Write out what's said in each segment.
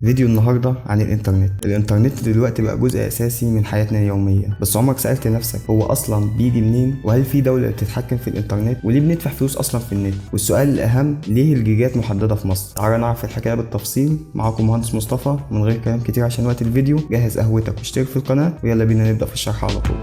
فيديو النهاردة عن الإنترنت دلوقتي بقى جزء أساسي من حياتنا اليومية. بس عمرك سألت نفسك هو أصلا بيجي منين؟ وهل في دولة بتتحكم في الإنترنت؟ وليه بندفع فلوس أصلا في النت؟ والسؤال الأهم، ليه الجيجات محددة في مصر؟ تعالى نعرف الحكاية بالتفصيل. معاكم مهندس مصطفى. من غير كلام كتير عشان وقت الفيديو، جهز قهوتك واشترك في القناة ويلا بينا نبدأ في الشرح على طول.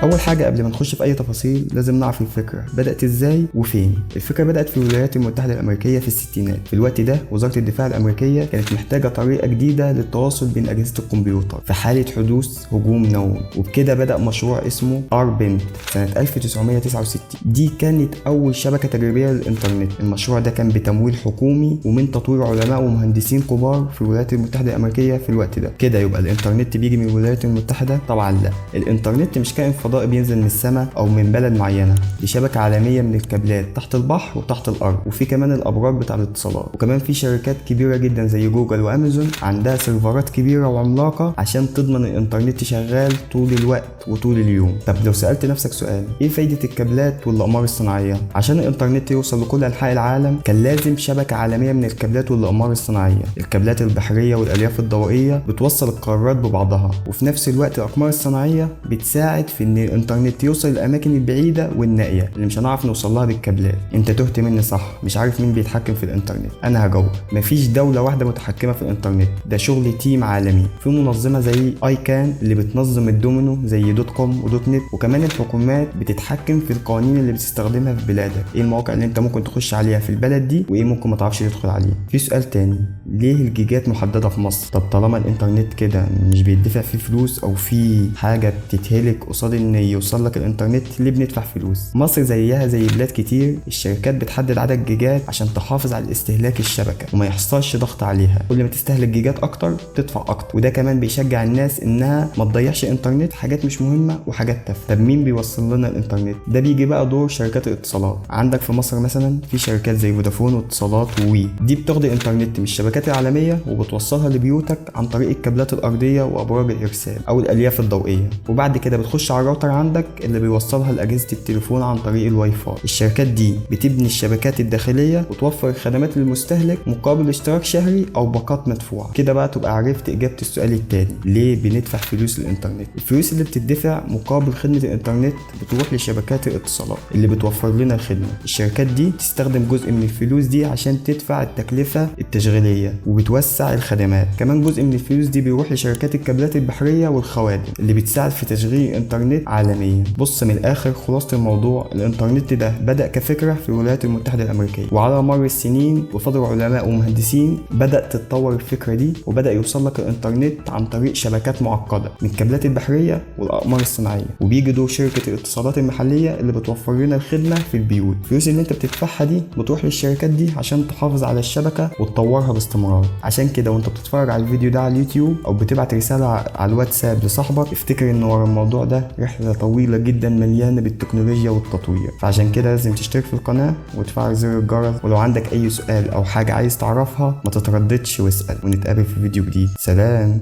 اول حاجه قبل ما نخش في اي تفاصيل لازم نعرف الفكره بدات ازاي وفين. الفكره بدات في الولايات المتحده الامريكيه في الستينات. في الوقت ده وزاره الدفاع الامريكيه كانت محتاجه طريقه جديده للتواصل بين اجهزه الكمبيوتر في حاله حدوث هجوم نووي، وبكده بدا مشروع اسمه ار-بنت سنه 1969. دي كانت اول شبكه تجريبيه للانترنت. المشروع ده كان بتمويل حكومي ومن تطوير علماء ومهندسين كبار في الولايات المتحده الامريكيه في الوقت ده. كده يبقى الانترنت بيجي من الولايات المتحده؟ طبعا لا، الانترنت مش كائن فضائي بينزل من السماء او من بلد معينه. دي شبكه عالميه من الكابلات تحت البحر وتحت الارض، وفي كمان الابراج بتاع الاتصالات، وكمان في شركات كبيره جدا زي جوجل وامازون عندها سيرفرات كبيره وعملاقه عشان تضمن الانترنت شغال طول الوقت وطول اليوم. طب لو سالت نفسك سؤال، ايه فايده الكابلات والاقمار الصناعيه؟ عشان الانترنت يوصل لكل انحاء العالم كان لازم شبكه عالميه من الكابلات والاقمار الصناعيه. الكابلات البحريه والالياف الضوئيه بتوصل القارات ببعضها، وفي نفس الوقت الاقمار الصناعيه بتساعد في ان الانترنت يوصل للاماكن البعيده والنائيه اللي مش هنعرف نوصل لها بالكابلات. انت تهت مني صح؟ مش عارف مين بيتحكم في الانترنت؟ انا هجاوب. مفيش دوله واحده متحكمه في الانترنت، ده شغل تيم عالمي. في منظمه زي ايكان اللي بتنظم الدومينو زي دوت كوم ودوت نت، وكمان الحكومات بتتحكم في القوانين اللي بتستخدمها في بلادك. ايه المواقع اللي انت ممكن تخش عليها في البلد دي وايه ممكن ما تعرفش تدخل عليه. في سؤال تاني، ليه الجيجات محدده في مصر؟ طب طالما الانترنت كده مش بيدفع فيه فلوس او في حاجه بتتهلك قصاد ان يوصل لك الانترنت، ليه بندفع فلوس؟ مصر زيها زي بلاد كتير، الشركات بتحدد عدد جيجات عشان تحافظ على استهلاك الشبكه وما يحصلش ضغط عليها. كل ما تستهلك جيجات اكتر تدفع اكتر، وده كمان بيشجع الناس انها ما تضيعش انترنت حاجات مش مهمه وحاجات تافهه. طب مين بيوصل لنا الانترنت؟ ده بيجي بقى دور شركات الاتصالات. عندك في مصر مثلا في شركات زي فودافون واتصالات ووي، دي بتاخد الانترنت من الشبكات العالميه وبتوصلها لبيوتك عن طريق الكابلات الارضيه وابراج الارسال او الالياف الضوئيه، وبعد كده بتخش على الراوتر عندك اللي بيوصلها لاجهزه التليفون عن طريق الواي فاي. الشركات دي بتبني الشبكات الداخليه وتوفر الخدمات للمستهلك مقابل اشتراك شهري او باقات مدفوعه. كده بقى تبقى عرفت اجابه السؤال التاني، ليه بندفع فلوس للانترنت؟ الفلوس اللي بتدفع مقابل خدمه الانترنت بتروح لشبكات الاتصالات اللي بتوفر لنا الخدمه. الشركات دي تستخدم جزء من الفلوس دي عشان تدفع التكلفه التشغيليه وبتوسع الخدمات. كمان جزء من الفلوس دي بيروح لشركات الكابلات البحريه والخوادم اللي بتساعد في تشغيل الانترنت عالميا. بص، من الاخر خلاصة الموضوع، الانترنت ده بدأ كفكرة في الولايات المتحدة الامريكية، وعلى مر السنين بفضل علماء ومهندسين بدأت تتطور الفكرة دي وبدأ يوصل لك الانترنت عن طريق شبكات معقدة من الكابلات البحرية والاقمار الصناعية. وبيجي دور شركة الاتصالات المحلية اللي بتوفر لنا الخدمة في البيوت. الفلوس اللي انت بتدفعها دي بتروح للشركات دي عشان تحافظ على الشبكة وتطورها باستمرار. عشان كده وانت بتتفرج على الفيديو ده على اليوتيوب او بتبعت رسالة على الواتساب لصاحبك، افتكر ان ورا الموضوع ده رحلة طويلة جدا مليانة بالتكنولوجيا والتطوير. فعشان كده لازم تشترك في القناة وتفعل زر الجرس، ولو عندك اي سؤال او حاجة عايز تعرفها ما تترددش واسأل. ونتقابل في فيديو جديد. سلام.